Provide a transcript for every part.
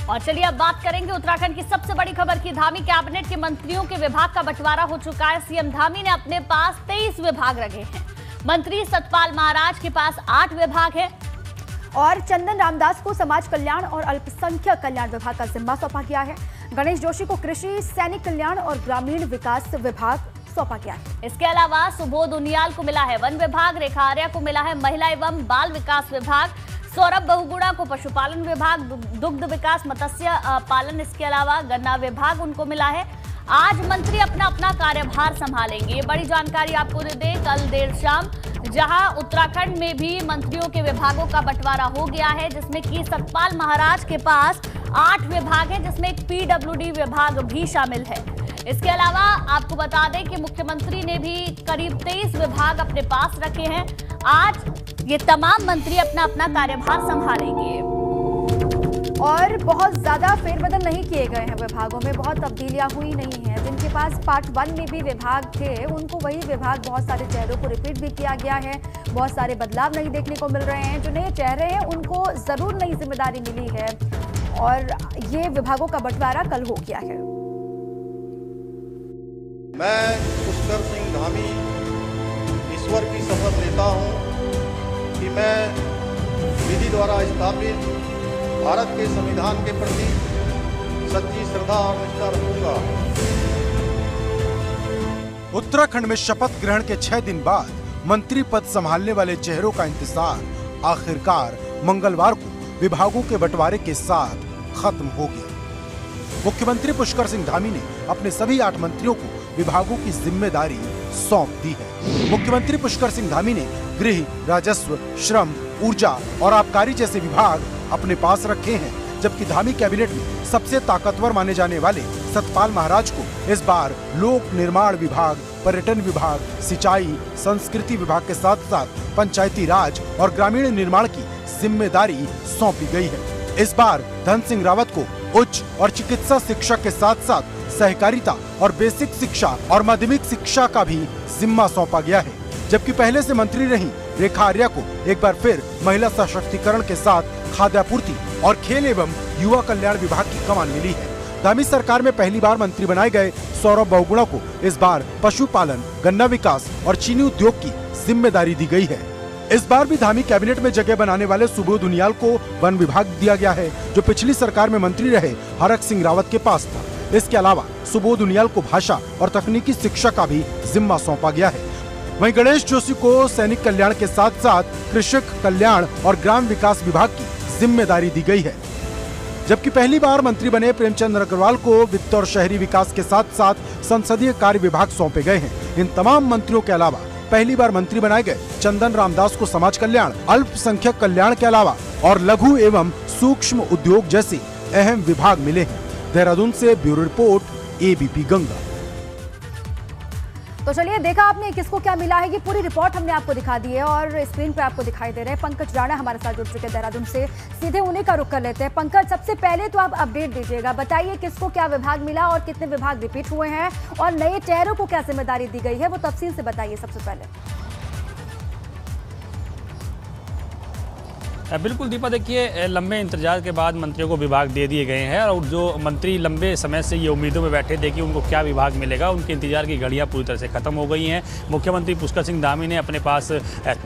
और चलिए अब बात करेंगे उत्तराखंड की सबसे बड़ी खबर की। धामी कैबिनेट के मंत्रियों के विभाग का बंटवारा हो चुका है। सीएम धामी ने अपने पास 23 विभाग रखे हैं। मंत्री सतपाल महाराज के पास 8 विभाग है और चंदन रामदास को समाज कल्याण और अल्पसंख्यक कल्याण विभाग का जिम्मा सौंपा गया है। गणेश जोशी को कृषि, सैनिक कल्याण और ग्रामीण विकास विभाग सौंपा गया है। इसके अलावा सुबोध उनियाल को मिला है वन विभाग, रेखा आर्या को मिला है महिला एवं बाल विकास विभाग, सौरभ बहुगुणा को पशुपालन विभाग, दुग्ध विकास, मत्स्य पालन, इसके अलावा गन्ना विभाग उनको मिला है। आज मंत्री अपना अपना कार्यभार संभालेंगे। ये बड़ी जानकारी आपको दे दें, कल देर शाम जहां उत्तराखंड में भी मंत्रियों के विभागों का बंटवारा हो गया है, जिसमें कि सतपाल महाराज के पास 8 विभाग है, जिसमें एक पीडब्ल्यूडी विभाग भी शामिल है। इसके अलावा आपको बता दें कि मुख्यमंत्री ने भी करीब 23 विभाग अपने पास रखे हैं। आज ये तमाम मंत्री अपना अपना कार्यभार संभालेंगे और बहुत ज्यादा फेरबदल नहीं किए गए हैं विभागों में, बहुत तब्दीलियां हुई नहीं हैं। जिनके पास पार्ट 1 में भी विभाग थे उनको वही विभाग, बहुत सारे चेहरों को रिपीट भी किया गया है। बहुत सारे बदलाव नहीं देखने को मिल रहे हैं। जो नए चेहरे हैं उनको जरूर नई जिम्मेदारी मिली है और ये विभागों का बंटवारा कल हो गया है। मैं पुष्कर सिंह धामी ईश्वर की शपथ लेता हूं कि मैं विधि द्वारा स्थापित भारत के संविधान के प्रति सच्ची श्रद्धा और निष्ठा रखूंगा। उत्तराखंड में शपथ ग्रहण के 6 दिन बाद मंत्री पद संभालने वाले चेहरों का इंतजार आखिरकार मंगलवार को विभागों के बंटवारे के साथ खत्म हो गया। मुख्यमंत्री पुष्कर सिंह धामी ने अपने सभी 8 मंत्रियों को विभागों की जिम्मेदारी सौंप दी है। मुख्यमंत्री पुष्कर सिंह धामी ने गृह, राजस्व, श्रम, ऊर्जा और आबकारी जैसे विभाग अपने पास रखे हैं, जबकि धामी कैबिनेट में सबसे ताकतवर माने जाने वाले सतपाल महाराज को इस बार लोक निर्माण विभाग, पर्यटन विभाग, सिंचाई, संस्कृति विभाग के साथ साथ पंचायती राज और ग्रामीण निर्माण की जिम्मेदारी सौंपी गई है। इस बार धन सिंह रावत को उच्च और चिकित्सा शिक्षा के साथ साथ सहकारिता और बेसिक शिक्षा और माध्यमिक शिक्षा का भी जिम्मा सौंपा गया है, जबकि पहले से मंत्री रही रेखा आर्या को एक बार फिर महिला सशक्तिकरण के साथ खाद्यापूर्ति और खेल एवं युवा कल्याण विभाग की कमान मिली है। धामी सरकार में पहली बार मंत्री बनाए गए सौरभ बहुगुणा को इस बार पशुपालन, गन्ना विकास और चीनी उद्योग की जिम्मेदारी दी गई है। इस बार भी धामी कैबिनेट में जगह बनाने वाले सुबोध उनियाल को वन विभाग दिया गया है, जो पिछली सरकार में मंत्री रहे हरक सिंह रावत के पास था। इसके अलावा सुबोध उनियाल को भाषा और तकनीकी शिक्षा का भी जिम्मा सौंपा गया है। वहीं गणेश जोशी को सैनिक कल्याण के साथ साथ कृषक कल्याण और ग्राम विकास विभाग की जिम्मेदारी दी गई है, जबकि पहली बार मंत्री बने प्रेमचंद अग्रवाल को वित्त और शहरी विकास के साथ साथ संसदीय कार्य विभाग सौंपे गए हैं। इन तमाम मंत्रियों के अलावा पहली बार मंत्री बनाए गए चंदन रामदास को समाज कल्याण, अल्पसंख्यक कल्याण के अलावा और लघु एवं सूक्ष्म उद्योग जैसे अहम विभाग मिले हैं। देहरादून से ब्यूरो रिपोर्ट, एबीपी गंगा। तो चलिए, देखा आपने किसको क्या मिला है, ये पूरी रिपोर्ट हमने आपको दिखा दी है और स्क्रीन पे आपको दिखाई दे रहे हैं पंकज राणा हमारे साथ जुड़ चुके हैं देहरादून से। सीधे उन्हीं का रुख कर लेते हैं। पंकज, सबसे पहले तो आप अपडेट दीजिएगा, बताइए किसको क्या विभाग मिला और कितने विभाग रिपीट हुए हैं और नए चेहरों को क्या जिम्मेदारी दी गई है, वो तफसील से बताइए सबसे पहले। बिल्कुल दीपा, देखिए लंबे इंतजार के बाद मंत्रियों को विभाग दे दिए गए हैं और जो मंत्री लंबे समय से ये उम्मीदों में बैठे थे कि उनको क्या विभाग मिलेगा, उनके इंतजार की घड़ियां पूरी तरह से खत्म हो गई हैं। मुख्यमंत्री पुष्कर सिंह धामी ने अपने पास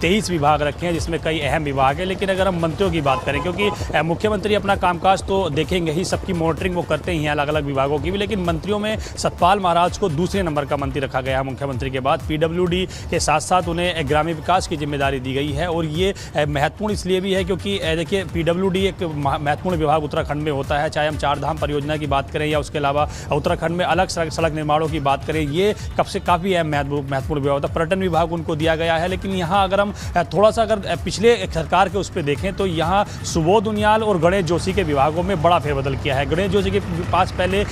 23 विभाग रखे हैं, जिसमें कई अहम विभाग है। लेकिन अगर हम मंत्रियों की बात करें, क्योंकि मुख्यमंत्री अपना कामकाज तो देखेंगे ही, सबकी मॉनिटरिंग वो करते ही हैं अलग अलग विभागों की भी, लेकिन मंत्रियों में सतपाल महाराज को दूसरे नंबर का मंत्री रखा गया है मुख्यमंत्री के बाद। पीडब्ल्यूडी के साथ साथ उन्हें ग्रामीण विकास की जिम्मेदारी दी गई है और ये महत्वपूर्ण इसलिए भी है क्योंकि देखिए पीडब्ल्यूडी एक महत्वपूर्ण विभाग उत्तराखंड में होता है, चाहे हम 4 धाम परियोजना की बात करें या उसके अलावा उत्तराखंड में अलग सड़क निर्माणों की बात करें, ये कब से काफ़ी महत्वपूर्ण विभाग होता है। पर्यटन विभाग उनको दिया गया है, लेकिन यहाँ अगर हम थोड़ा सा अगर पिछले सरकार के उस पर देखें तो यहाँ सुबोध उनियाल और गणेश जोशी के विभागों में बड़ा फेरबदल किया है। गणेश जोशी के पास पहले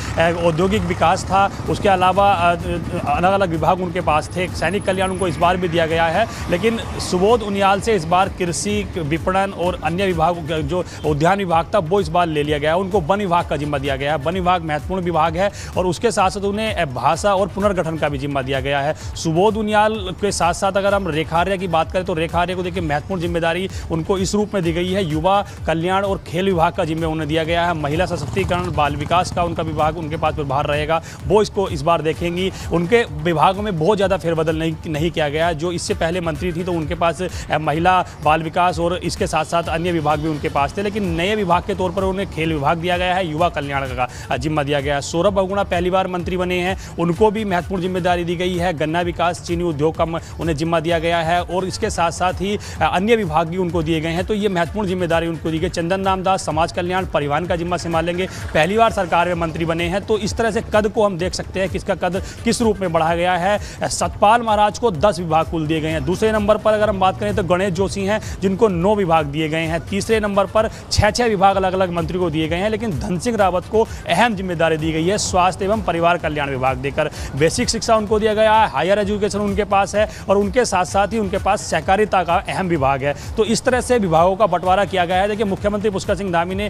औद्योगिक विकास था, उसके अलावा अलग अलग विभाग उनके पास थे, सैनिक कल्याण उनको इस बार भी दिया गया है, लेकिन सुबोध उनियाल से इस बार कृषि, विपणन और और अन्य विभाग जो उद्यान विभाग था वो इस बार ले लिया गया है। उनको वन विभाग का जिम्मा दिया गया है। वन विभाग महत्वपूर्ण विभाग है और उसके साथ साथ उन्हें भाषा और पुनर्गठन का भी जिम्मा दिया गया है। सुबोध उनियाल के साथ साथ अगर हम रेखा आर्या की बात करें तो रेखा आर्या को देखिए महत्वपूर्ण जिम्मेदारी उनको इस रूप में दी गई है, युवा कल्याण और खेल विभाग का जिम्मे उन्हें दिया गया है। महिला सशक्तिकरण बाल विकास का उनका विभाग उनके पास प्रभार रहेगा, वो इसको इस बार देखेंगी। उनके विभागों में बहुत ज़्यादा फेरबदल नहीं किया गया। जो इससे पहले मंत्री थी तो उनके पास महिला बाल विकास और इसके साथ साथ अन्य विभाग भी उनके पास थे, लेकिन नए विभाग के तौर पर उन्हें खेल विभाग दिया गया है, युवा कल्याण का जिम्मा दिया गया है। सौरभ बहुगुणा पहली बार मंत्री बने हैं, उनको भी महत्वपूर्ण जिम्मेदारी दी गई है। गन्ना विकास, चीनी उद्योग का उन्हें जिम्मा दिया गया है और इसके साथ साथ ही अन्य विभाग भी उनको दिए गए हैं, तो ये महत्वपूर्ण जिम्मेदारी उनको दी गई। चंदन रामदास समाज कल्याण परिवहन का जिम्मा संभालेंगे, पहली बार सरकार में मंत्री बने हैं, तो इस तरह से कद को हम देख सकते हैं किसका कद किस रूप में बढ़ाया गया है। सतपाल महाराज को 10 विभाग कुल दिए गए हैं। दूसरे नंबर पर अगर हम बात करें तो गणेश जोशी हैं जिनको 9 विभाग दिए गए हैं। तीसरे नंबर पर 6 विभाग अलग अलग मंत्री को दिए गए हैं, लेकिन धन सिंह रावत को अहम जिम्मेदारी दी गई है स्वास्थ्य एवं परिवार कल्याण विभाग देकर। बेसिक शिक्षा उनको दिया गया है, हायर एजुकेशन उनके पास है और उनके साथ साथ ही उनके पास सहकारिता का अहम विभाग है। तो इस तरह से विभागों का बंटवारा किया गया है। देखिए मुख्यमंत्री पुष्कर सिंह धामी ने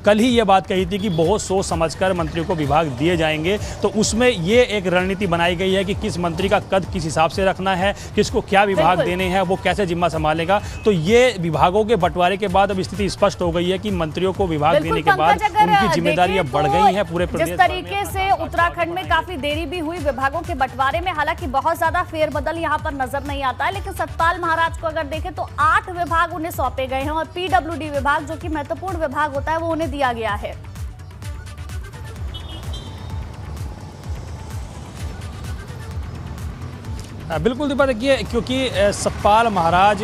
कल ही ये बात कही थी कि बहुत सोच समझकर मंत्रियों को विभाग दिए जाएंगे, तो उसमें ये एक रणनीति बनाई गई है कि किस मंत्री का कद किस हिसाब से रखना है, किसको क्या विभाग देने हैं, वो कैसे जिम्मा संभालेगा। तो ये विभागों के बंटवारे के बाद अब स्थिति स्पष्ट हो गई है कि मंत्रियों को विभाग देने के बाद उनकी जिम्मेदारियां बढ़ गई हैं पूरे प्रदेश। जिस तरीके से उत्तराखंड में काफी देरी भी हुई विभागों के बंटवारे में, हालांकि बहुत ज्यादा फेरबदल यहाँ पर नजर नहीं आता है, लेकिन सतपाल महाराज को अगर देखें तो 8 विभाग उन्हें सौंपे गए हैं और पीडब्ल्यूडी विभाग जो कि महत्वपूर्ण विभाग होता है वो उन्हें दिया गया है। बिल्कुल दीपा, देखिए क्योंकि सतपाल महाराज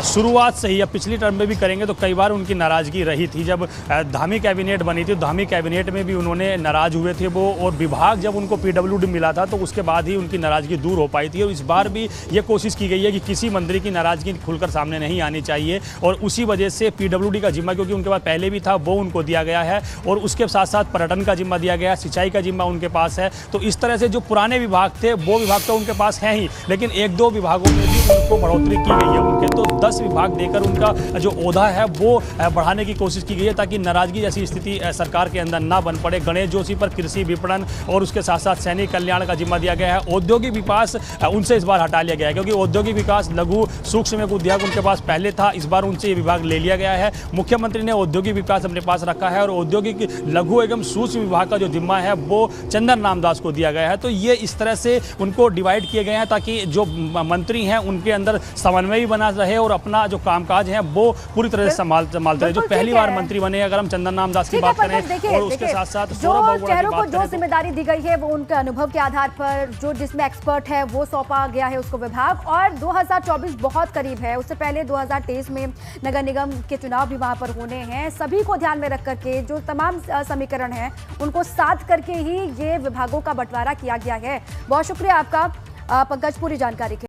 शुरुआत से ही, अब पिछली टर्म में भी करेंगे तो कई बार उनकी नाराज़गी रही थी। जब धामी कैबिनेट बनी थी, धामी कैबिनेट में भी उन्होंने नाराज़ हुए थे वो, और विभाग जब उनको पीडब्ल्यूडी मिला था तो उसके बाद ही उनकी नाराज़गी दूर हो पाई थी। और इस बार भी ये कोशिश की गई है कि किसी मंत्री की नाराज़गी खुलकर सामने नहीं आनी चाहिए, और उसी वजह से पीडब्ल्यूडी का जिम्मा, क्योंकि उनके पास पहले भी था, वो उनको दिया गया है। और उसके साथ साथ पर्यटन का जिम्मा दिया गया है, सिंचाई का जिम्मा उनके पास है। तो इस तरह से जो पुराने विभाग थे वो विभाग तो उनके पास हैं ही, लेकिन 1-2 विभागों में भी उनको बढ़ोतरी की गई है उनके, तो 10 विभाग देकर उनका जो ओहदा है वो बढ़ाने की कोशिश की गई है ताकि नाराजगी जैसी स्थिति सरकार के अंदर ना बन पड़े। गणेश जोशी पर कृषि विपणन और उसके साथ साथ सैनिक कल्याण का जिम्मा दिया गया है। औद्योगिक विकास उनसे इस बार हटा लिया गया है, क्योंकि औद्योगिक विकास लघु सूक्ष्म उद्योग उनके पास पहले था, इस बार उनसे ये विभाग ले लिया गया है। मुख्यमंत्री ने औद्योगिक विकास अपने पास रखा है और औद्योगिक लघु एवं सूक्ष्म विभाग का जो जिम्मा है वो चंदन रामदास को दिया गया है। तो ये इस तरह से उनको डिवाइड किए गए हैं ताकि जो मंत्री हैं उनके अंदर समन्वय भी बना रहे और अपना जो कामकाज है वो पूरी तरह से संभालते रहे। जो पहली बार मंत्री बने, अगर हम चंदन रामदास की बात करें और उसके साथ साथ चेहरों को जो जिम्मेदारी दी गई है वो उनके अनुभव के आधार पर, जो जिसमें एक्सपर्ट है वो सौंपा गया है उसको विभाग। और 2024 बहुत करीब है, उससे पहले 2023 में नगर निगम के चुनाव भी वहां पर होने हैं। सभी को ध्यान में रख करके जो तमाम समीकरण है उनको साथ करके ही ये विभागों का बंटवारा किया गया है। बहुत शुक्रिया आपका पंकज पूरी जानकारी के